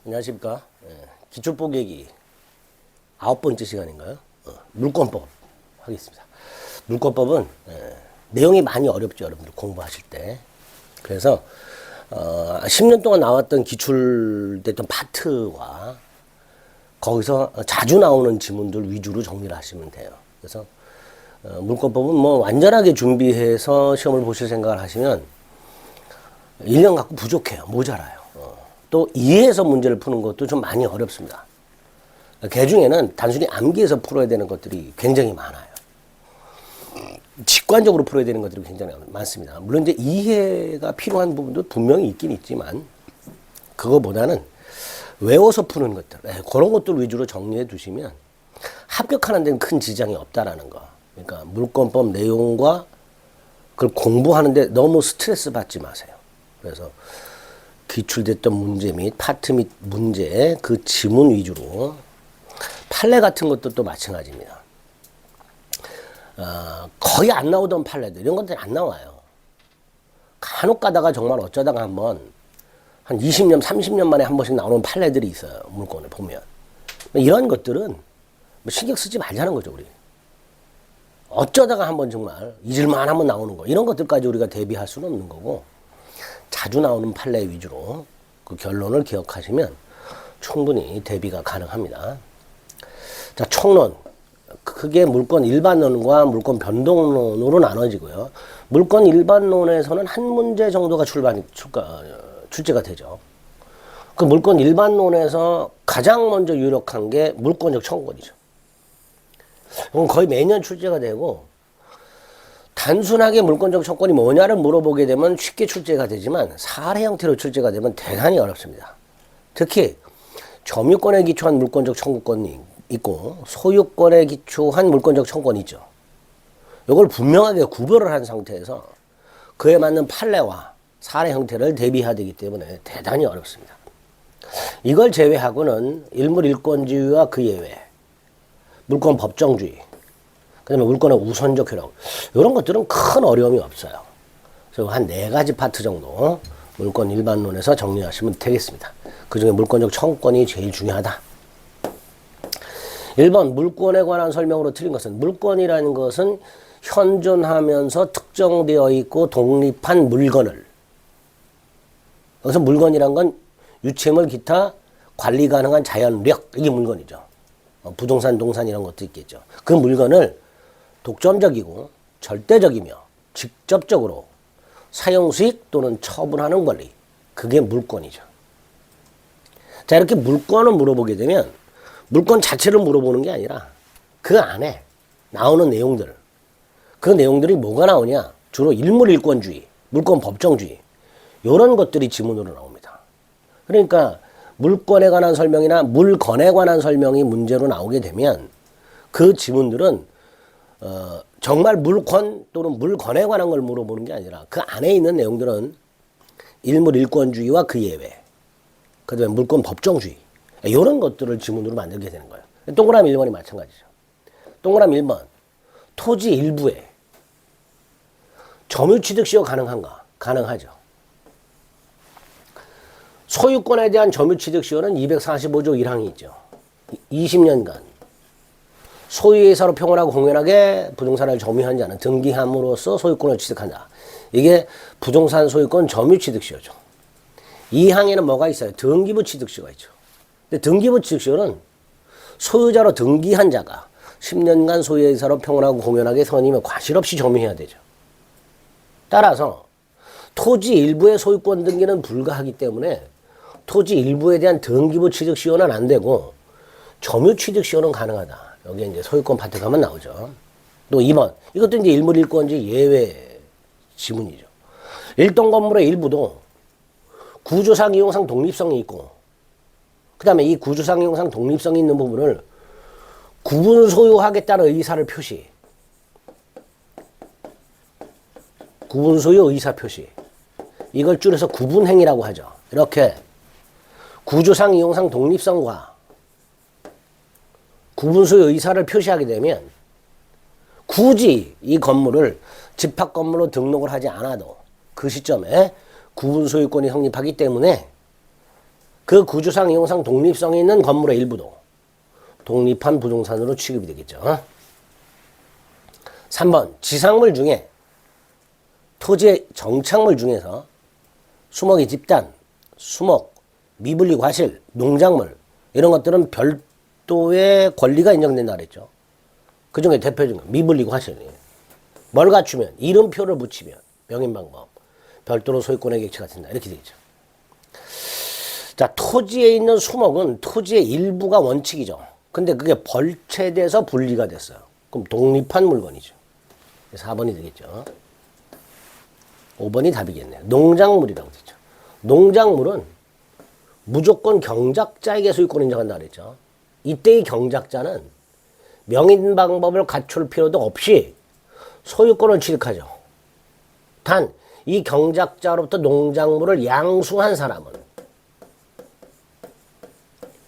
안녕하십니까. 기출뽀개기 9번째 시간인가요? 물권법 하겠습니다. 물권법은 내용이 많이 어렵죠, 여러분들 공부하실 때. 그래서 10년 동안 나왔던 기출됐던 파트와 거기서 자주 나오는 지문들 위주로 정리를 하시면 돼요. 그래서 물권법은 뭐 완전하게 준비해서 시험을 보실 생각을 하시면 1년 갖고 부족해요. 모자라요. 또 이해해서 문제를 푸는 것도 좀 많이 어렵습니다. 그 중에는 단순히 암기해서 풀어야 되는 것들이 굉장히 많아요. 직관적으로 풀어야 되는 것들이 굉장히 많습니다. 물론 이제 이해가 필요한 부분도 분명히 있긴 있지만 그거보다는 외워서 푸는 것들, 그런 것들 위주로 정리해 두시면 합격하는 데는 큰 지장이 없다라는 거. 그러니까 물권법 내용과 그걸 공부하는데 너무 스트레스 받지 마세요. 그래서 기출됐던 문제 및 파트 및 문제 그 지문 위주로 판례 같은 것도 또 마찬가지입니다. 거의 안 나오던 판례들 이런 것들이 안 나와요. 간혹 가다가 정말 어쩌다가 한번 한 20년 30년 만에 한 번씩 나오는 판례들이 있어요. 물권에 보면 이런 것들은 신경 쓰지 말자는 거죠. 우리 어쩌다가 한번 정말 잊을만 하면 나오는 거 이런 것들까지 우리가 대비할 수는 없는 거고 자주 나오는 판례 위주로 그 결론을 기억하시면 충분히 대비가 가능합니다. 자, 총론. 크게 물권 일반론과 물권 변동론으로 나눠지고요. 물권 일반론에서는 한 문제 정도가 출제가 되죠. 그 물권 일반론에서 가장 먼저 유력한 게 물권적 청구권이죠. 이건 거의 매년 출제가 되고 단순하게 물권적 청구권이 뭐냐를 물어보게 되면 쉽게 출제가 되지만 사례 형태로 출제가 되면 대단히 어렵습니다. 특히 점유권에 기초한 물권적 청구권이 있고 소유권에 기초한 물권적 청구권이 있죠. 이걸 분명하게 구별을 한 상태에서 그에 맞는 판례와 사례 형태를 대비해야 되기 때문에 대단히 어렵습니다. 이걸 제외하고는 일물일권주의와 그 예외, 물권 법정주의, 그 다음에 물권의 우선적 효력 이런 것들은 큰 어려움이 없어요. 그래서 한 4가지 파트 정도 물권 일반론에서 정리하시면 되겠습니다. 그 중에 물권적 청구권이 제일 중요하다. 1번 물권에 관한 설명으로 틀린 것은 물권이라는 것은 현존하면서 특정되어 있고 독립한 물건을 여기서 물건이란 건 유체물 기타 관리 가능한 자연력 이게 물건이죠. 부동산, 동산 이런 것도 있겠죠. 그 물건을 독점적이고 절대적이며 직접적으로 사용 수익 또는 처분하는 권리 그게 물권이죠. 자, 이렇게 물권을 물어보게 되면 물권 자체를 물어보는 게 아니라 그 안에 나오는 내용들 그 내용들이 뭐가 나오냐 주로 일물일권주의, 물권 법정주의 이런 것들이 지문으로 나옵니다. 그러니까 물권에 관한 설명이나 물건에 관한 설명이 문제로 나오게 되면 그 지문들은 정말 물권 또는 물건에 관한 걸 물어보는 게 아니라 그 안에 있는 내용들은 일물일권주의와 그 예외 그 다음에 물권 법정주의 이런 것들을 지문으로 만들게 되는 거예요. 동그라미 1번이 마찬가지죠. 동그라미 1번 토지 일부에 점유취득시효 가능한가? 가능하죠. 소유권에 대한 점유취득시효는 245조 1항이 있죠. 20년간 소유의사로 평온하고 공연하게 부동산을 점유한 자는 등기함으로써 소유권을 취득한다. 이게 부동산 소유권 점유취득시효죠. 이 항에는 뭐가 있어요? 등기부 취득시효가 있죠. 근데 등기부 취득시효는 소유자로 등기한 자가 10년간 소유의사로 평온하고 공연하게 선임에 과실 없이 점유해야 되죠. 따라서 토지 일부의 소유권 등기는 불가하기 때문에 토지 일부에 대한 등기부 취득시효는 안 되고 점유 취득시효는 가능하다. 여기에 이제 소유권 파트 가면 나오죠. 또 2번 이것도 이제 일물일권지 예외 지문이죠. 일동 건물의 일부도 구조상 이용상 독립성이 있고 그 다음에 이 구조상 이용상 독립성이 있는 부분을 구분 소유하겠다는 의사를 표시 구분 소유 의사 표시 이걸 줄여서 구분행위라고 하죠. 이렇게 구조상 이용상 독립성과 구분 소유 의사를 표시하게 되면 굳이 이 건물을 집합 건물로 등록을 하지 않아도 그 시점에 구분 소유권이 성립하기 때문에 그 구조상, 이용상 독립성이 있는 건물의 일부도 독립한 부동산으로 취급이 되겠죠. 3번 지상물 중에 토지의 정착물 중에서 수목의 집단, 수목, 미분리 과실, 농작물 이런 것들은 별도의 권리가 인정된다 그랬죠. 그 중에 대표적인 거 미분리 과실이에요. 뭘 갖추면 이름표를 붙이면 명인방법 별도로 소유권의 객체가 된다 이렇게 되겠죠. 자, 토지에 있는 수목은 토지의 일부가 원칙이죠. 근데 그게 벌채돼서 분리가 됐어요. 그럼 독립한 물건이죠. 4번이 되겠죠. 5번이 답이겠네요. 농작물이라고 되죠. 농작물은 무조건 경작자에게 소유권 인정한다 그랬죠. 이때의 경작자는 명인 방법을 갖출 필요도 없이 소유권을 취득하죠. 단 이 경작자로부터 농작물을 양수한 사람은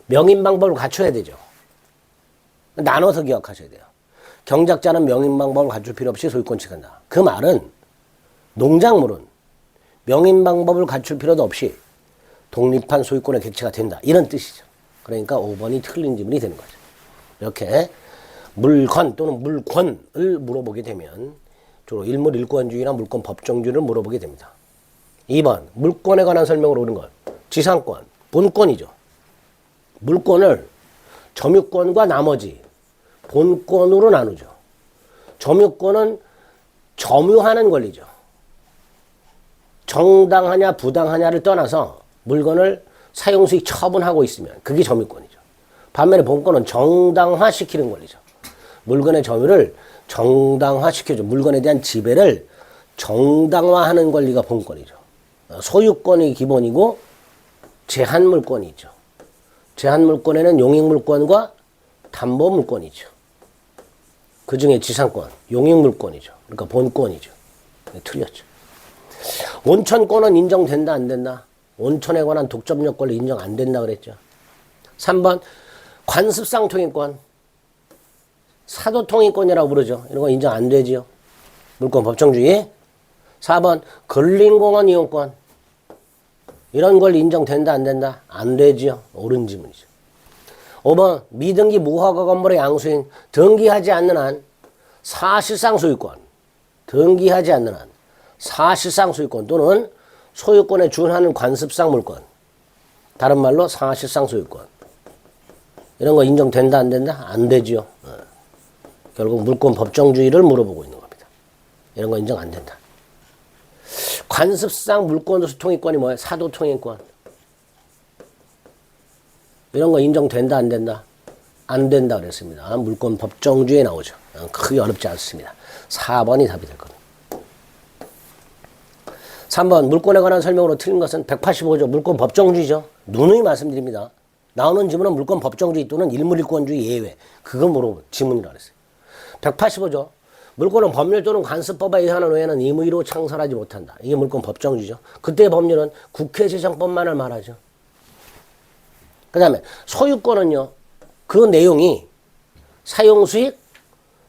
명인 방법을 갖춰야 되죠. 나눠서 기억하셔야 돼요. 경작자는 명인 방법을 갖출 필요 없이 소유권 취득한다. 그 말은 농작물은 명인 방법을 갖출 필요도 없이 독립한 소유권의 객체가 된다. 이런 뜻이죠. 그러니까 5번이 틀린 질문이 되는 거죠. 이렇게 물건 또는 물권을 물어보게 되면 주로 일물 일권주의나 물권 법정주의를 물어보게 됩니다. 2번 물권에 관한 설명을 옳은 것. 지상권, 본권이죠. 물권을 점유권과 나머지 본권으로 나누죠. 점유권은 점유하는 권리죠. 정당하냐 부당하냐를 떠나서 물건을 사용수익 처분하고 있으면 그게 점유권이죠. 반면에 본권은 정당화시키는 권리죠. 물건의 점유를 정당화시켜줘. 물건에 대한 지배를 정당화하는 권리가 본권이죠. 소유권이 기본이고 제한물권이 있죠. 제한물권에는 용익물권과 담보물권이죠. 그 중에 지상권, 용익물권이죠. 그러니까 본권이죠. 틀렸죠. 온천권은 인정된다 안 된다? 온천에 관한 독점력 권리 인정 안 된다 그랬죠. 3번 관습상 통행권, 사도통행권이라고 부르죠. 이런 거 인정 안 되지요. 물권 법정주의. 4번 근린공원 이용권, 이런 권리 인정된다 안 된다? 안 되지요. 옳은 질문이죠. 5번 미등기 무허가 건물의 양수인 등기하지 않는 한 사실상 소유권, 등기하지 않는 한 사실상 소유권 또는 소유권에 준하는 관습상 물권, 다른 말로 사실상 소유권, 이런 거 인정된다 안 된다? 안 되지요. 결국 물권 법정주의를 물어보고 있는 겁니다. 이런 거 인정 안 된다. 관습상 물권으로서 통행권이 뭐예요? 사도통행권. 이런 거 인정된다 안 된다? 안 된다 그랬습니다. 물권 법정주의에 나오죠. 크게 어렵지 않습니다. 4번이 답이 될 겁니다. 3번 물권에 관한 설명으로 틀린 것은 185조 물권 법정주의죠. 누누이 말씀드립니다. 나오는 지문은 물권 법정주의 또는 일물일권주의 예외. 그거 지문이라고 그랬어요. 185조 물권은 법률 또는 관습법에 의하는 외에는 임의로 창설하지 못한다. 이게 물권 법정주의죠. 그때의 법률은 국회 제정법만을 말하죠. 그 다음에 소유권은요. 그 내용이 사용수익,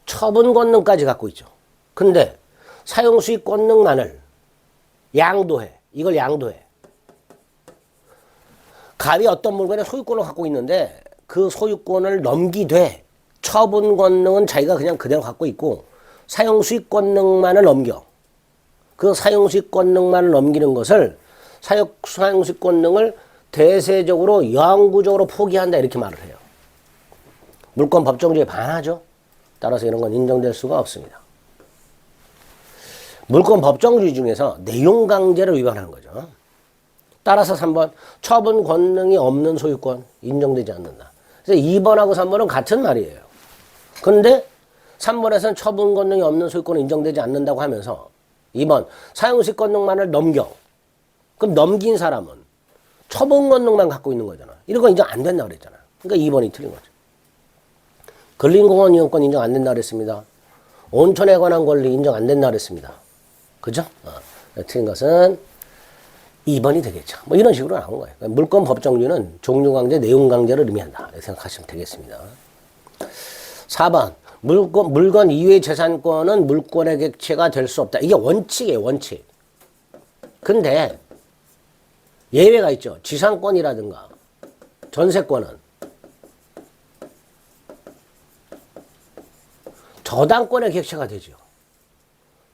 처분 권능까지 갖고 있죠. 근데 사용수익 권능만을 양도해. 이걸 양도해. 갑이 어떤 물건에 소유권을 갖고 있는데 그 소유권을 넘기되 처분 권능은 자기가 그냥 그대로 갖고 있고 사용수익 권능만을 넘겨. 그 사용수익 권능만을 넘기는 것을 사용수익 권능을 대세적으로 영구적으로 포기한다 이렇게 말을 해요. 물권 법정주의에 반하죠. 따라서 이런 건 인정될 수가 없습니다. 물권 법정주의 중에서 내용 강제를 위반하는 거죠. 따라서 3번 처분 권능이 없는 소유권 인정되지 않는다. 그래서 2번하고 3번은 같은 말이에요. 그런데 3번에서는 처분 권능이 없는 소유권은 인정되지 않는다고 하면서 2번 사용수익 권능만을 넘겨. 그럼 넘긴 사람은 처분 권능만 갖고 있는 거잖아. 이런 거 인정 안 된다고 그랬잖아. 그러니까 2번이 틀린 거죠. 근린공원 이용권 인정 안 된다 그랬습니다. 온천에 관한 권리 인정 안 된다 그랬습니다. 그죠? 틀린 것은 2번이 되겠죠. 뭐 이런 식으로 나온 거예요. 그러니까 물권 법정주의는 종류 강제, 내용 강제를 의미한다. 이렇게 생각하시면 되겠습니다. 4번 물건 이외의 재산권은 물권의 객체가 될 수 없다. 이게 원칙이에요. 원칙. 근데 예외가 있죠. 지상권이라든가 전세권은 저당권의 객체가 되죠.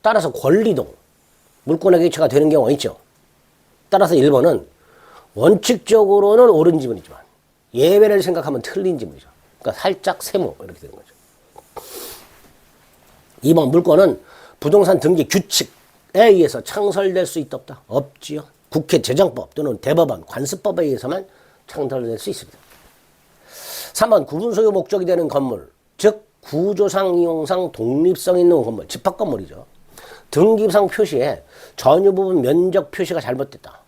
따라서 권리동, 물권의 객체가 되는 경우가 있죠. 따라서 1번은 원칙적으로는 옳은 지문이지만 예외를 생각하면 틀린 지문이죠. 그러니까 살짝 세모 이렇게 되는 거죠. 2번 물권은 부동산 등기 규칙에 의해서 창설될 수 있다 없다? 없지요. 국회 재정법 또는 대법원 관습법에 의해서만 창설될 수 있습니다. 3번 구분 소유 목적이 되는 건물, 즉 구조상 이용상 독립성 있는 건물, 집합 건물이죠. 등기상 표시에 전유 부분 면적 표시가 잘못됐다.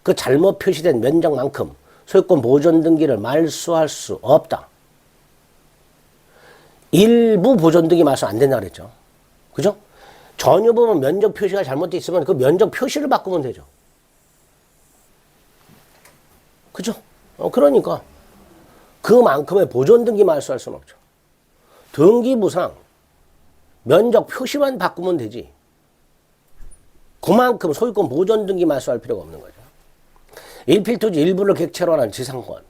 그 잘못 표시된 면적만큼 소유권 보존 등기를 말소할 수 없다. 일부 보존 등기 말소 안 된다 그랬죠. 그죠? 전유 부분 면적 표시가 잘못되어 있으면 그 면적 표시를 바꾸면 되죠. 그죠? 그러니까 그만큼의 보존 등기 말소할 수는 없죠. 등기부상 면적 표시만 바꾸면 되지. 그만큼 소유권 보존 등기 말소할 필요가 없는 거죠. 일필토지 일부를 객체로 하는 지상권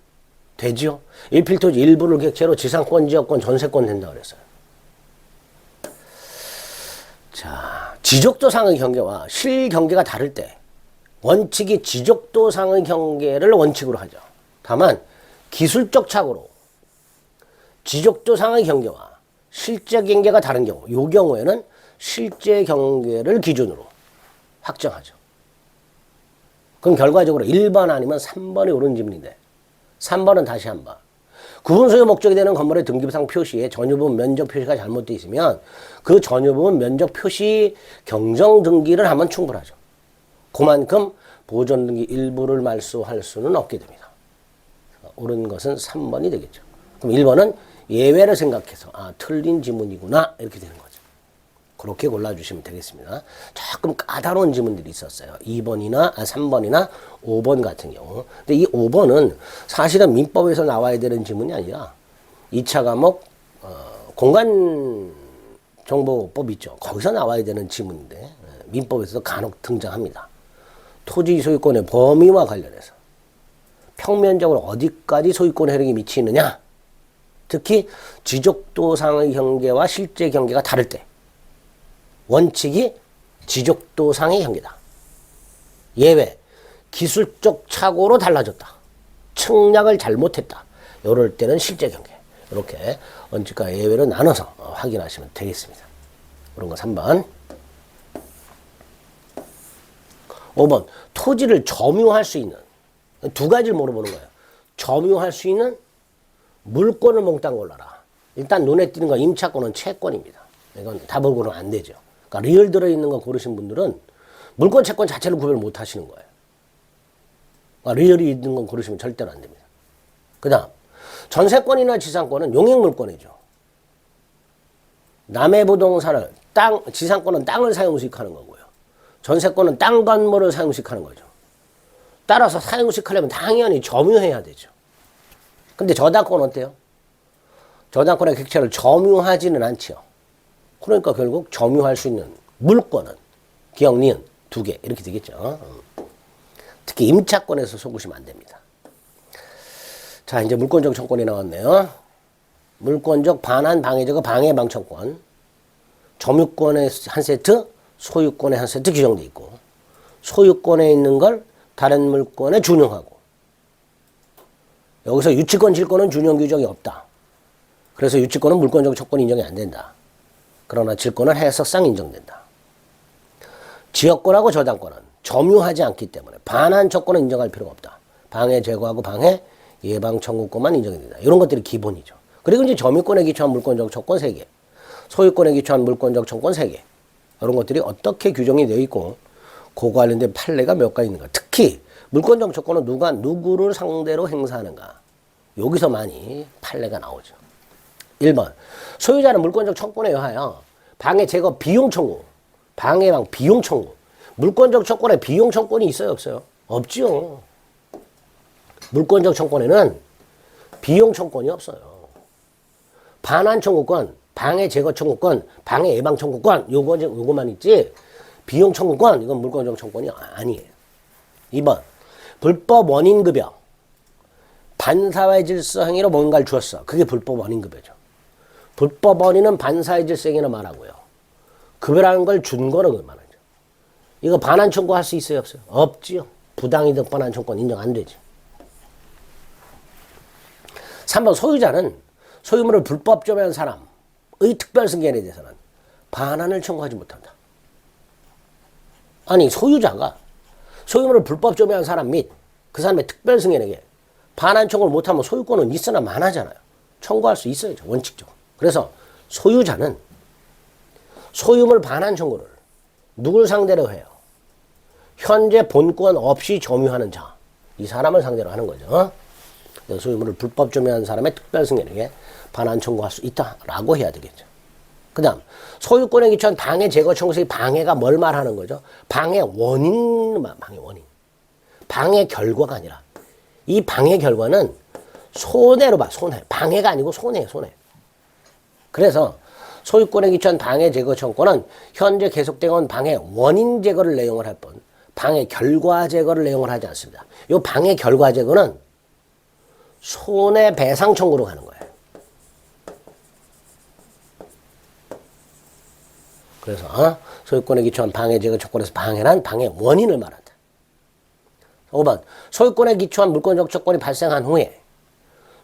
되지요? 일필토지 일부를 객체로 지상권, 지역권, 전세권 된다 그랬어요. 자, 지적도상의 경계와 실경계가 다를 때 원칙이 지적도상의 경계를 원칙으로 하죠. 다만 기술적 착오로 지적도상의 경계와 실제 경계가 다른 경우, 이 경우에는 실제 경계를 기준으로 확정하죠. 그럼 결과적으로 1번 아니면 3번이 옳은 지문인데 3번은 다시 한번 구분 소유 목적이 되는 건물의 등기부상 표시에 전유부분 면적 표시가 잘못되어 있으면 그 전유부분 면적 표시 경정 등기를 하면 충분하죠. 그만큼 보존 등기 일부를 말소할 수는 없게 됩니다. 옳은 것은 3번이 되겠죠. 그럼 1번은 예외를 생각해서 틀린 지문이구나 이렇게 되는 거죠. 그렇게 골라주시면 되겠습니다. 조금 까다로운 지문들이 있었어요. 2번이나 3번이나 5번 같은 경우. 근데 이 5번은 사실은 민법에서 나와야 되는 지문이 아니라 2차 과목 공간정보법 있죠. 거기서 나와야 되는 지문인데 민법에서도 간혹 등장합니다. 토지 소유권의 범위와 관련해서 평면적으로 어디까지 소유권 혜택이 미치느냐, 특히 지적도상의 경계와 실제 경계가 다를 때 원칙이 지적도상의 경계다. 예외, 기술적 착오로 달라졌다. 청약을 잘못했다. 이럴 때는 실제 경계. 이렇게 원칙과 예외로 나눠서 확인하시면 되겠습니다. 그런 거 3번. 5번, 토지를 점유할 수 있는, 두 가지를 물어보는 거예요. 점유할 수 있는 물권을 몽땅 골라라. 일단 눈에 띄는 건 임차권은 채권입니다. 이건 답을 고르면 안 되죠. 그러니까 리얼 들어있는 거 고르신 분들은 물권, 채권 자체를 구별 못 하시는 거예요. 그러니까 리얼이 있는 건 고르시면 절대로 안 됩니다. 그 다음, 전세권이나 지상권은 용익물권이죠. 남의 부동산을, 지상권은 땅을 사용식하는 거고요. 전세권은 땅 건물을 사용식하는 거죠. 따라서 사용식하려면 당연히 점유해야 되죠. 근데 저당권은 어때요? 저당권의 객체를 점유하지는 않죠. 그러니까 결국 점유할 수 있는 물권은 기억, 니은 두 개 이렇게 되겠죠. 특히 임차권에서 속으시면 안 됩니다. 자, 이제 물권적 청권이 나왔네요. 물권적 반환 방해적 방해 방청권, 점유권의 한 세트, 소유권의 한 세트 규정돼 있고, 소유권에 있는 걸 다른 물권에 준용하고, 여기서 유치권, 질권은 준용 규정이 없다. 그래서 유치권은 물권적 청권 인정이 안 된다. 그러나 질권은 해석상 인정된다. 지역권하고 저당권은 점유하지 않기 때문에 반환 청권은 인정할 필요가 없다. 방해 제거하고 방해 예방 청구권만 인정이 된다. 이런 것들이 기본이죠. 그리고 이제 점유권에 기초한 물권적 청권 3개, 소유권에 기초한 물권적 청권 3개, 이런 것들이 어떻게 규정이 되어 있고 그 관련된 판례가 몇 가지 있는가. 특히 물권적 청권은 누가 누구를 상대로 행사하는가. 여기서 많이 판례가 나오죠. 1번, 소유자는 물권적 청권에 의하여 방해 제거 비용 청구, 방해방 비용 청구. 물권적 청권에 비용 청권이 있어요, 없어요? 없죠. 물권적 청권에는 비용 청권이 없어요. 반환 청구권, 방해 제거 청구권, 방해 예방 청구권, 요거만 있지 비용 청구권 이건 물권적 청권이 아니에요. 2번, 불법 원인 급여, 반사회 질서 행위로 뭔가를 주었어. 그게 불법 원인급여죠. 불법 원인은 반사회 질서 행위를 말하고요. 급여라는 걸 준 거는 그 말하죠. 이거 반환 청구할 수 있어요, 없어요? 없지요. 부당이득 반환 청구는 인정 안 되지. 3번 소유자는 소유물을 불법 점유한 사람의 특별 승계에 대해서는 반환을 청구하지 못한다. 아니 소유자가 소유물을 불법 점유한 사람 및 그 사람의 특별 승계에게 반환 청구를 못하면 소유권은 있으나 마나잖아요. 청구할 수 있어야죠. 원칙적으로. 그래서 소유자는 소유물 반환 청구를 누굴 상대로 해요? 현재 본권 없이 점유하는 자. 이 사람을 상대로 하는 거죠. 소유물을 불법 점유한 사람의 특별 승계에게 반환 청구할 수 있다라고 해야 되겠죠. 그 다음 소유권에 기초한 방해 제거 청구의 방해가 뭘 말하는 거죠? 방해 원인, 방해 원인. 방해 결과가 아니라 이 방해 결과는 손해로 봐. 손해. 방해가 아니고 손해예요. 손해. 그래서 소유권에 기초한 방해 제거 청구는 현재 계속되는 방해 원인 제거를 내용을 할 뿐 방해 결과 제거를 내용을 하지 않습니다. 이 방해 결과 제거는 손해배상 청구로 가는 거예요. 그래서 소유권에 기초한 방해 제거 청구에서 방해란 방해 원인을 말한다. 5번 소유권에 기초한 물권적 조건이 발생한 후에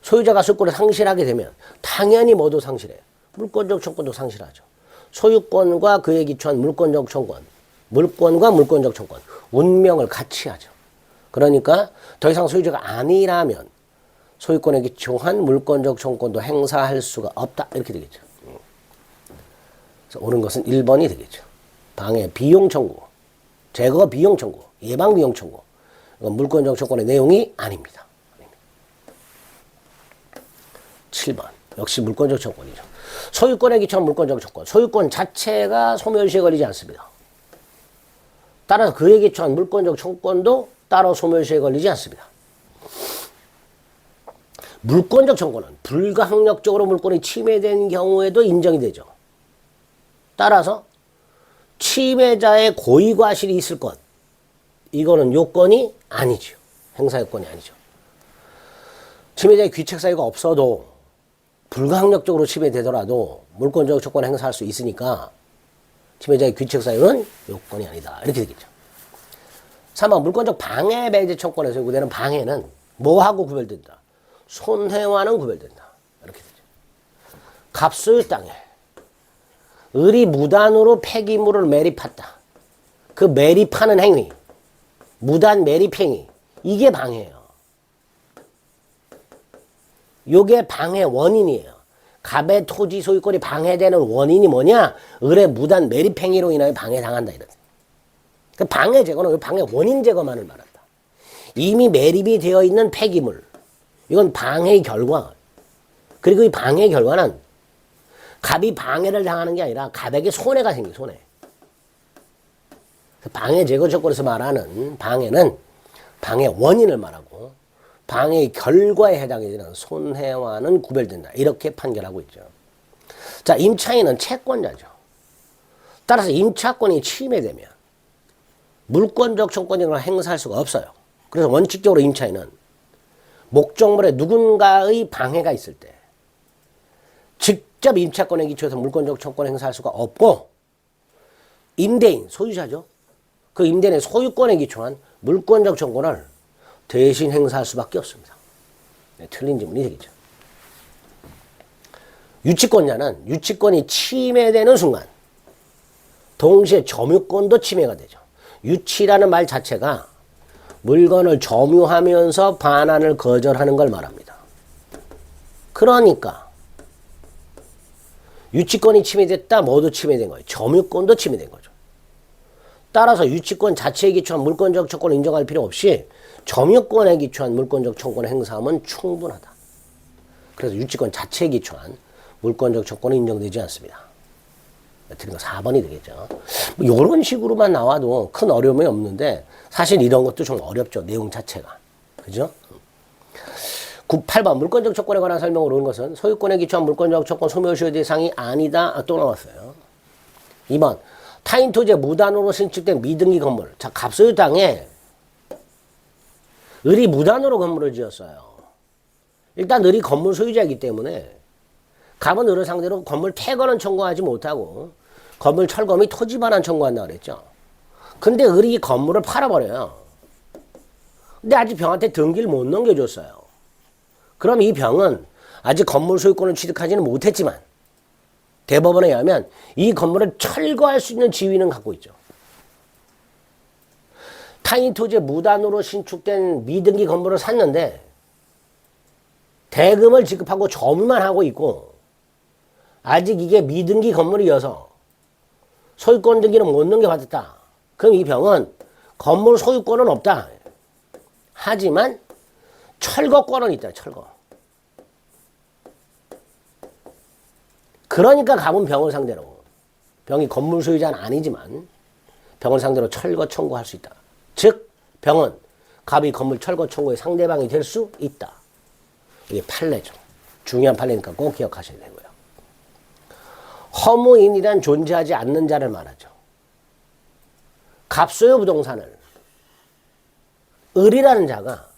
소유자가 소유권을 상실하게 되면 당연히 뭐도 상실해요. 물권적 청구도 상실하죠. 소유권과 그에 기초한 물권적 청구, 물권과 물권적 청구, 운명을 같이 하죠. 그러니까 더 이상 소유자가 아니라면 소유권에 기초한 물권적 청구도 행사할 수가 없다. 이렇게 되겠죠. 그래서 옳은 것은 1번이 되겠죠. 방해 비용 청구, 제거 비용 청구, 예방 비용 청구. 이건 물권적 청구의 내용이 아닙니다. 7번 역시 물권적 청구이죠. 소유권에 기초한 물권적 청구. 소유권 자체가 소멸시에 걸리지 않습니다. 따라서 그에 기초한 물권적 청구도 따로 소멸시에 걸리지 않습니다. 물권적 청구는 불가항력적으로 물권이 침해된 경우에도 인정이 되죠. 따라서 침해자의 고의과실이 있을 것. 이거는 요건이 아니죠. 행사 요건이 아니죠. 침해자의 귀책 사유가 없어도 불가항력적으로 침해되더라도 물권적 조건을 행사할 수 있으니까 침해자의 귀책 사유는 요건이 아니다. 이렇게 되겠죠. 3번 물권적 방해 배제 청구권에서 요구되는 방해는 뭐하고 구별된다? 손해와는 구별된다. 이렇게 되죠. 갑소유 땅에 을이 무단으로 폐기물을 매립했다. 그 매립하는 행위, 무단 매립 행위, 이게 방해예요. 요게 방해 원인이에요. 갑의 토지 소유권이 방해되는 원인이 뭐냐? 을의 무단 매립 행위로 인하여 방해당한다. 이런. 그 방해 제거는 방해 원인 제거만을 말한다. 이미 매립이 되어 있는 폐기물, 이건 방해의 결과. 그리고 이 방해의 결과는 갑이 방해를 당하는 게 아니라 갑에게 손해가 생겨. 손해. 방해 제거 조건에서 말하는 방해는 방해 원인을 말하고 방해의 결과에 해당이 되는 손해와는 구별된다. 이렇게 판결하고 있죠. 자, 임차인은 채권자죠. 따라서 임차권이 침해되면 물권적 청구권을 행사할 수가 없어요. 그래서 원칙적으로 임차인은 목적물에 누군가의 방해가 있을 때 직접 임차권에 기초해서 물권적 청구권을 행사할 수가 없고 임대인, 소유자죠. 그 임대인의 소유권에 기초한 물권적 청구권을 대신 행사할 수밖에 없습니다. 네, 틀린 질문이 되겠죠. 유치권자는 유치권이 침해되는 순간 동시에 점유권도 침해가 되죠. 유치라는 말 자체가 물건을 점유하면서 반환을 거절하는 걸 말합니다. 그러니까 유치권이 침해됐다, 모두 침해된 거예요. 점유권도 침해된 거죠. 따라서 유치권 자체에 기초한 물권적 청구권을 인정할 필요 없이 점유권에 기초한 물권적 청구권을 행사하면 충분하다. 그래서 유치권 자체에 기초한 물권적 청구권은 인정되지 않습니다. 틀린 거 4번이 되겠죠. 뭐 이런 식으로만 나와도 큰 어려움이 없는데 사실 이런 것도 좀 어렵죠. 내용 자체가. 그죠? 8번 물권적 청구권에 관한 설명으로 온 것은 소유권에 기초한 물권적 청구권 소멸시효 대상이 아니다. 또 나왔어요. 2번 타인 토지에 무단으로 신축된 미등기 건물. 자, 갑소유 땅에 을이 무단으로 건물을 지었어요. 일단 을이 건물 소유자이기 때문에 갑은 을을 상대로 건물 퇴거는 청구하지 못하고 건물 철거 및 토지 반환 청구한다 그랬죠. 근데 을이 이 건물을 팔아버려요. 근데 아직 병한테 등기를 못 넘겨줬어요. 그럼 이 병은 아직 건물 소유권을 취득하지는 못했지만 대법원에 의하면 이 건물을 철거할 수 있는 지위는 갖고 있죠. 타인 토지에 무단으로 신축된 미등기 건물을 샀는데 대금을 지급하고 점유만 하고 있고 아직 이게 미등기 건물이어서 소유권 등기는 못 넘겨받았다. 그럼 이 병은 건물 소유권은 없다. 하지만 철거권은 있다. 철거. 그러니까 갑은 병을 상대로, 병이 건물 소유자는 아니지만 병을 상대로 철거 청구할 수 있다. 즉 병은 갑이 건물 철거 청구의 상대방이 될 수 있다. 이게 판례죠. 중요한 판례니까 꼭 기억하셔야 되고요. 허무인이란 존재하지 않는 자를 말하죠. 갑소유 부동산을 을이라는 자가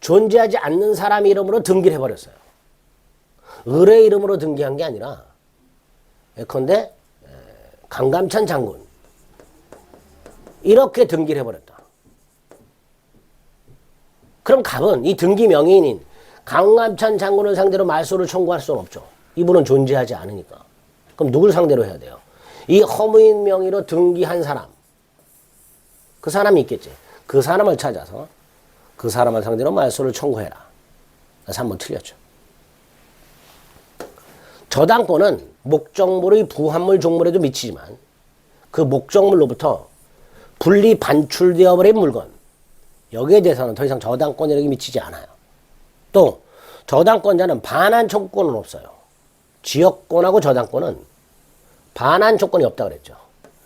존재하지 않는 사람 이름으로 등기를 해버렸어요. 을의 이름으로 등기한 게 아니라 예컨대 강감찬 장군 이렇게 등기를 해버렸다. 그럼 갑은 이 등기 명의인인 강감찬 장군을 상대로 말소를 청구할 수는 없죠. 이분은 존재하지 않으니까. 그럼 누굴 상대로 해야 돼요? 이 허무인 명의로 등기한 사람. 그 사람이 있겠지. 그 사람을 찾아서 그 사람을 상대로 말소를 청구해라. 그래서 한번 틀렸죠. 저당권은 목적물의 부합물 종물에도 미치지만 그 목적물로부터 분리 반출되어 버린 물건 여기에 대해서는 더 이상 저당권이라고 미치지 않아요. 또 저당권자는 반환 청구권은 없어요. 지역권하고 저당권은 반환 조건이 없다고 그랬죠.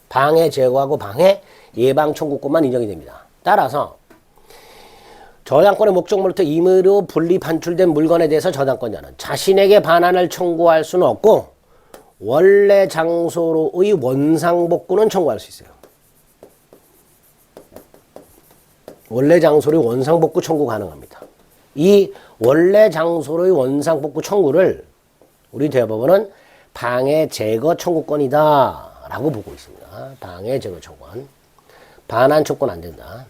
방해 제거하고 방해 예방 청구권만 인정이 됩니다. 따라서 저당권의 목적물부터 임의로 분리 반출된 물건에 대해서 저당권자는 자신에게 반환을 청구할 수는 없고 원래 장소로의 원상복구는 청구할 수 있어요. 원래 장소로의 원상복구 청구 가능합니다. 이 원래 장소로의 원상복구 청구를 우리 대법원은 방해 제거 청구권이다 라고 보고 있습니다. 방해 제거 청구권. 반환 청구권 안 된다.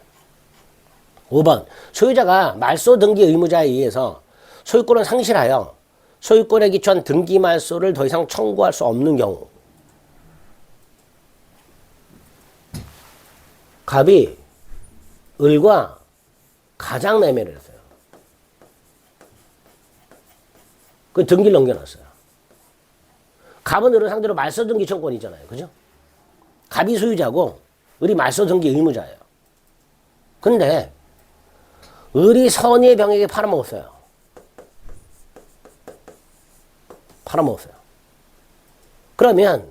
5번 소유자가 말소 등기 의무자에 의해서 소유권을 상실하여 소유권에 기초한 등기 말소를 더 이상 청구할 수 없는 경우 갑이 을과 가장 매매를 했어요. 그 등기를 넘겨놨어요. 갑은 을을 상대로 말소 등기 청구권이 있잖아요. 그죠? 갑이 소유자고 을이 말소 등기 의무자예요. 근데 을이 선의의 병에게 팔아먹었어요. 팔아먹었어요. 그러면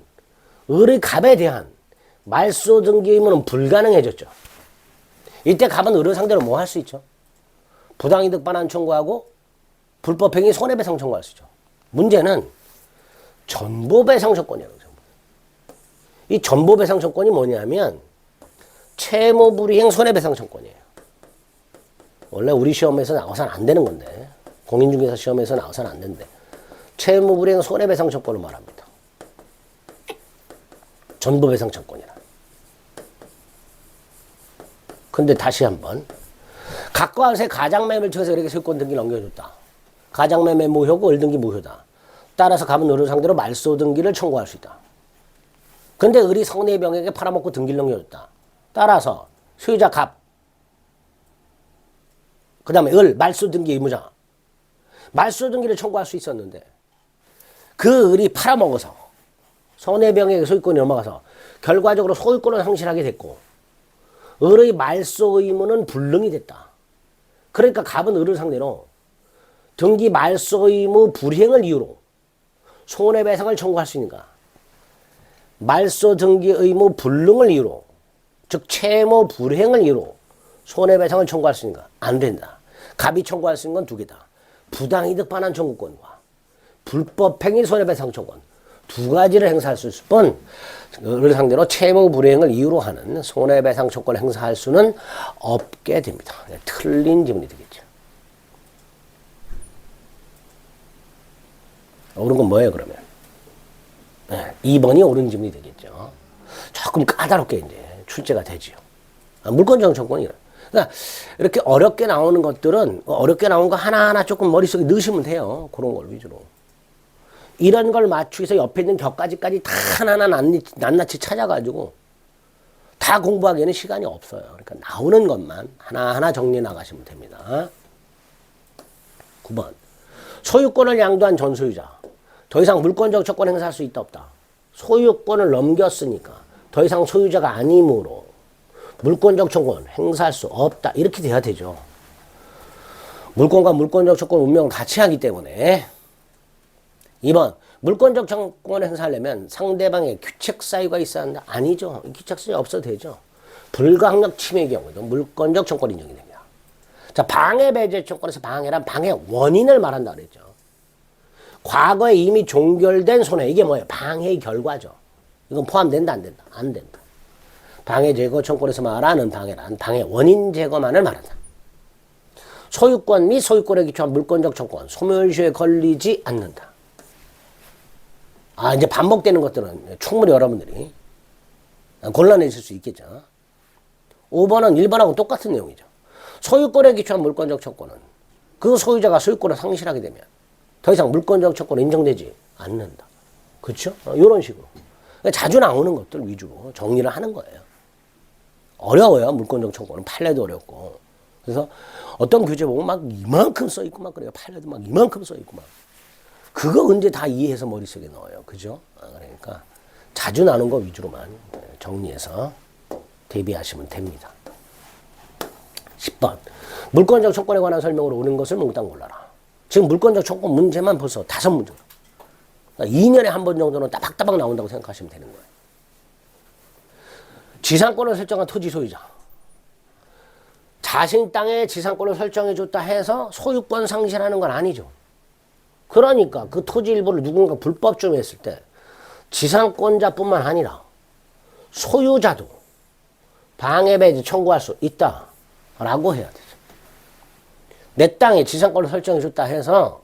을의 갑에 대한 말소 등기 의무는 불가능해졌죠. 이때 갑은 을을 상대로 뭐 할 수 있죠? 부당이득 반환 청구하고 불법행위 손해배상 청구할 수 있죠. 문제는 전보배상 청구권이에요. 이 전보배상 청구권이 뭐냐면 채무불이행 손해배상 청구권이에요. 원래 우리 시험에서 나와서는 안 되는 건데 공인중개사 시험에서 나와서는 안 되는데 채무불이행 손해배상 청구권을 말합니다. 전보배상 청구권이라. 근데 다시 한번 각과 을의 가장매매를 통해서 이렇게 소유권 등기 넘겨줬다. 가장매매 무효고 을등기 무효다. 따라서 갑은 을을 상대로 말소 등기를 청구할 수 있다. 근데 을이 선의의 병에게 팔아먹고 등기를 넘겨줬다. 따라서 소유자 갑, 그 다음에 을, 말소 등기 의무자. 말소 등기를 청구할 수 있었는데 그 을이 팔아먹어서 선의의 병에게 소유권이 넘어가서 결과적으로 소유권을 상실하게 됐고 을의 말소 의무는 불능이 됐다. 그러니까 갑은 을을 상대로 등기 말소 의무 불이행을 이유로 손해배상을 청구할 수 있는가? 말소 등기 의무 불능을 이유로, 즉 채무 불이행을 이유로 손해배상을 청구할 수 있는가? 안 된다. 갑이 청구할 수 있는 건 두 개다. 부당이득 반환 청구권과 불법행위 손해배상 청구권 두 가지를 행사할 수 있을 뿐 을 상대로 채무 불이행을 이유로 하는 손해배상 청구권을 행사할 수는 없게 됩니다. 틀린 지문이 되겠죠. 옳은 건 뭐예요, 그러면? 네, 2번이 옳은 질문이 되겠죠. 조금 까다롭게 이제 출제가 되지요. 물권적 청구는 그러니까 이렇게 어렵게 나오는 것들은 어렵게 나온 거 하나하나 조금 머릿속에 넣으시면 돼요. 그런 걸 위주로. 이런 걸 맞추기 위해서 옆에 있는 격까지까지 다 하나하나 낱낱이 찾아가지고 다 공부하기에는 시간이 없어요. 그러니까 나오는 것만 하나하나 정리해 나가시면 됩니다. 9번. 소유권을 양도한 전소유자. 더 이상 물권적 채권 행사할 수 있다 없다. 소유권을 넘겼으니까 더 이상 소유자가 아니므로 물권적 채권 행사할 수 없다. 이렇게 돼야 되죠. 물권과 물권적 채권 운명을 같이 하기 때문에 2번. 물권적 채권 행사하려면 상대방의 규책 사유가 있어야 한다. 아니죠. 규책 사유 없어도 되죠. 불가항력 침해의 경우에도 물권적 채권 인정이 됩니다. 자, 방해 배제 채권에서 방해란 방해 원인을 말한다 그랬죠. 과거에 이미 종결된 손해. 이게 뭐예요? 방해의 결과죠. 이건 포함된다 안 된다? 안 된다. 방해 제거 청구에서 말하는 방해란 방해 원인 제거만을 말한다. 소유권 및 소유권에 기초한 물권적 청구권 소멸시효에 걸리지 않는다. 이제 반복되는 것들은 충분히 여러분들이 곤란해질 수 있겠죠. 5번은 1번하고 똑같은 내용이죠. 소유권에 기초한 물권적 청구는 그 소유자가 소유권을 상실하게 되면 더 이상 물권적 청구는 인정되지 않는다. 그렇죠? 이런 식으로. 자주 나오는 것들 위주로 정리를 하는 거예요. 어려워요. 물권적 청구는 판례도 어렵고. 그래서 어떤 교재 보면 막 이만큼 써 있고 막 그래요. 판례도 막 이만큼 써 있고 막. 그거 언제 다 이해해서 머릿속에 넣어요. 그죠? 그러니까 자주 나오는 거 위주로만 정리해서 대비하시면 됩니다. 10번. 물권적 청구권에 관한 설명으로 옳은 것을 몽땅 골라라. 지금 물권적 청구권 문제만 벌써 5문제. 그러니까 2년에 한 번 정도는 따박따박 나온다고 생각하시면 되는 거예요. 지상권을 설정한 토지 소유자. 자신 땅에 지상권을 설정해줬다 해서 소유권 상실하는 건 아니죠. 그러니까 그 토지 일부를 누군가 불법 점유했을 때 지상권자뿐만 아니라 소유자도 방해배제 청구할 수 있다라고 해야 되죠. 내 땅에 지상권을 설정해줬다 해서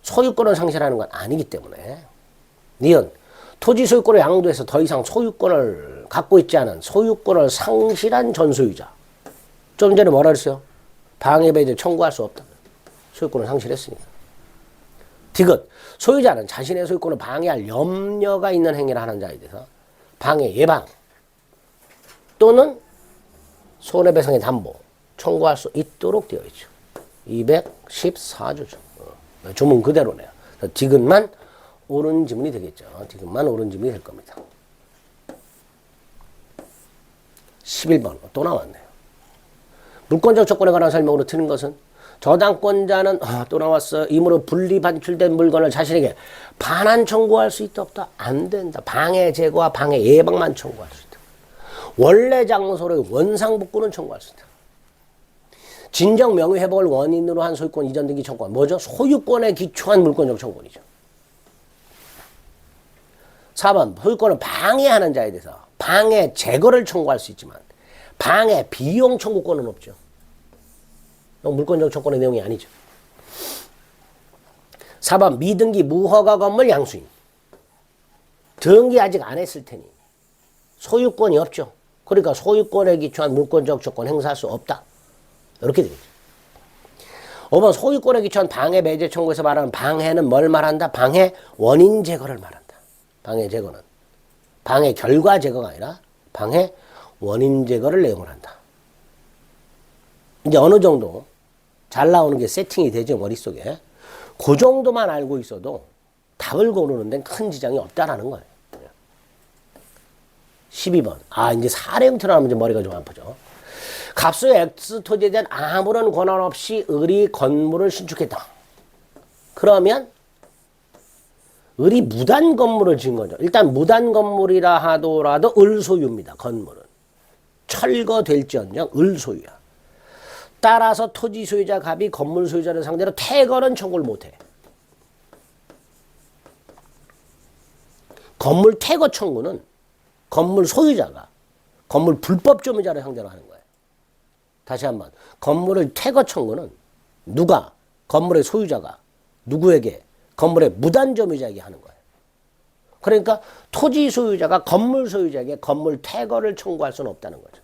소유권을 상실하는 건 아니기 때문에 니은 토지 소유권을 양도해서 더 이상 소유권을 갖고 있지 않은 소유권을 상실한 전소유자. 좀 전에 뭐라 그랬어요? 방해배제 청구할 수 없다. 소유권을 상실했으니까. 디귿. 소유자는 자신의 소유권을 방해할 염려가 있는 행위를 하는 자에 대해서 방해 예방 또는 손해배상의 담보 청구할 수 있도록 되어 있죠. 214조죠. 조문 그대로네요. 디귿만 옳은 지문이 되겠죠. 디귿만 옳은 지문이 될 겁니다. 11번 또 나왔네요. 물권적 조건에 관한 설명으로 틀린 것은 저당권자는 또 나왔어요. 이므로 분리 반출된 물건을 자신에게 반환 청구할 수 있다 없다? 안 된다. 방해 제거와 방해 예방만 청구할 수 있다. 원래 장소의 원상복구는 청구할 수 있다. 진정 명의 회복을 원인으로 한 소유권 이전 등기 청구권. 뭐죠? 소유권에 기초한 물권적 청구권이죠. 4번 소유권을 방해하는 자에 대해서 방해 제거를 청구할 수 있지만 방해 비용 청구권은 없죠. 물권적 청구권의 내용이 아니죠. 4번 미등기 무허가 건물 양수인. 등기 아직 안 했을 테니 소유권이 없죠. 그러니까 소유권에 기초한 물권적 조건 행사할 수 없다. 이렇게 되겠죠. 5번 소유권에 기초한 방해 배제 청구에서 말하는 방해는 뭘 말한다? 방해 원인 제거를 말한다. 방해 제거는 방해 결과 제거가 아니라 방해 원인 제거를 내용을 한다. 이제 어느 정도 잘 나오는 게 세팅이 되죠. 머릿속에. 그 정도만 알고 있어도 답을 고르는 데는 큰 지장이 없다라는 거예요. 12번. 이제 사례 형태로 하면 이제 머리가 좀 아프죠. 갑수의 X 토지에 대한 아무런 권한 없이 을이 건물을 신축했다. 그러면 을이 무단 건물을 지은 거죠. 일단 무단 건물이라 하더라도 을 소유입니다. 건물은. 철거될지언정 을 소유야. 따라서 토지 소유자 갑이 건물 소유자를 상대로 퇴거는 청구를 못해. 건물 퇴거 청구는 건물 소유자가 건물 불법 점유자를 상대로 하는 거예요. 다시 한번 건물을 퇴거 청구는 누가 건물의 소유자가 누구에게 건물의 무단점유자에게 하는 거예요. 그러니까 토지 소유자가 건물 소유자에게 건물 퇴거를 청구할 수는 없다는 거죠.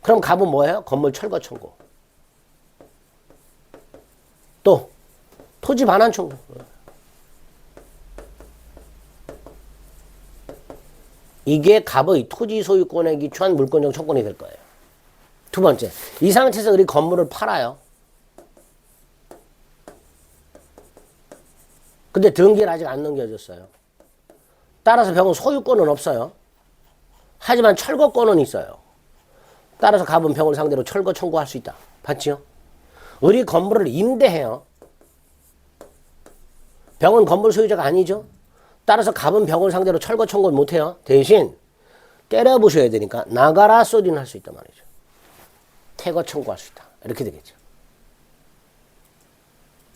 그럼 갑은 뭐예요? 건물 철거 청구. 또 토지 반환 청구. 이게 갑의 토지 소유권에 기초한 물권적 청구권이 될 거예요. 두 번째, 이 상태에서 우리 건물을 팔아요. 근데 등기를 아직 안 넘겨줬어요. 따라서 병은 소유권은 없어요. 하지만 철거권은 있어요. 따라서 갑은 병을 상대로 철거 청구할 수 있다. 봤지요? 우리 건물을 임대해요. 병은 건물 소유자가 아니죠. 따라서 갑은 병을 상대로 철거 청구를 못해요. 대신 때려부셔야 되니까 나가라 소리는 할 수 있단 말이죠. 퇴거 청구할 수 있다. 이렇게 되겠죠.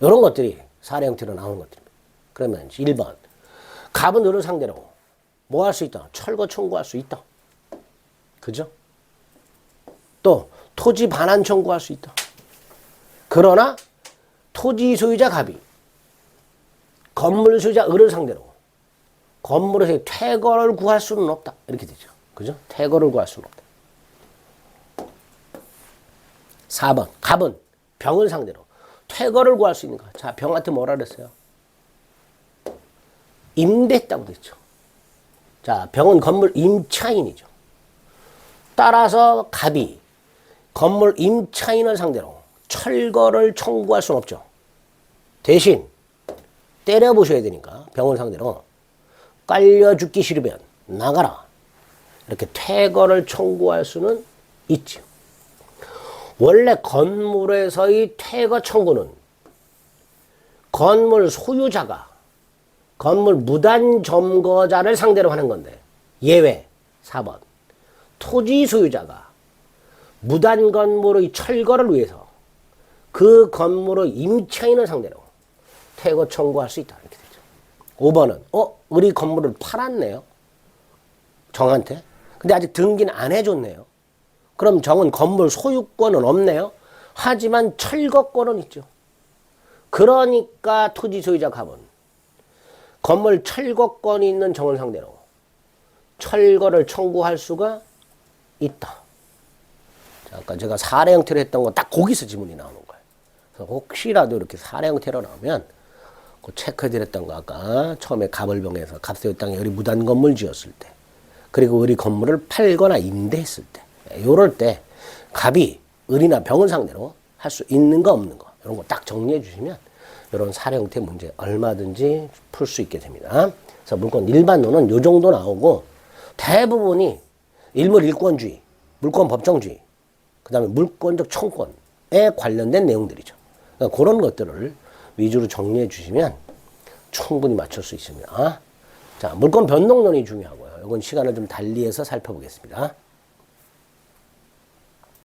이런 것들이 사례 형태로 나오는 것들입니다. 그러면 1번 갑은 을을 상대로 뭐 할 수 있다? 철거 청구할 수 있다. 그죠? 또 토지 반환 청구할 수 있다. 그러나 토지 소유자 갑이 건물 소유자 을을 상대로 건물에서 퇴거를 구할 수는 없다. 이렇게 되죠. 그죠? 퇴거를 구할 수는 없다. 4번 갑은 병을 상대로 퇴거를 구할 수 있는가? 자, 병한테 뭐라 그랬어요? 임대했다고 됐죠. 자, 병은 건물 임차인이죠. 따라서 갑이 건물 임차인을 상대로 철거를 청구할 수는 없죠. 대신 때려부셔야 되니까 병을 상대로 깔려 죽기 싫으면 나가라. 이렇게 퇴거를 청구할 수는 있죠. 원래 건물에서의 퇴거 청구는 건물 소유자가 건물 무단 점거자를 상대로 하는 건데 예외 4번 토지 소유자가 무단 건물의 철거를 위해서 그 건물의 임차인을 상대로 퇴거 청구할 수 있다. 이렇게 되죠. 5번은 우리 건물을 팔았네요. 정한테. 근데 아직 등기는 안 해줬네요. 그럼 정은 건물 소유권은 없네요. 하지만 철거권은 있죠. 그러니까 토지 소유자 갑은 건물 철거권이 있는 정을 상대로 철거를 청구할 수가 있다. 자, 아까 제가 사례 형태로 했던 거 딱 거기서 지문이 나오는 거예요. 그래서 혹시라도 이렇게 사례 형태로 나오면 그 체크해드렸던 거 아까 처음에 갑을병에서 갑세우 땅에 을이 무단 건물 지었을 때 그리고 을이 건물을 팔거나 임대했을 때 요럴 때 갑이 을이나 병을 상대로 할 수 있는 거 없는 거 이런 거 딱 정리해 주시면 이런 사례 형태 문제 얼마든지 풀 수 있게 됩니다. 그래서 물권 일반론은 요 정도 나오고 대부분이 일물일권주의, 물권 법정주의, 그 다음에 물권적 청권에 관련된 내용들이죠. 그러니까 그런 것들을 위주로 정리해 주시면 충분히 맞출 수 있습니다. 자, 물권 변동론이 중요하고요. 이건 시간을 좀 달리해서 살펴보겠습니다.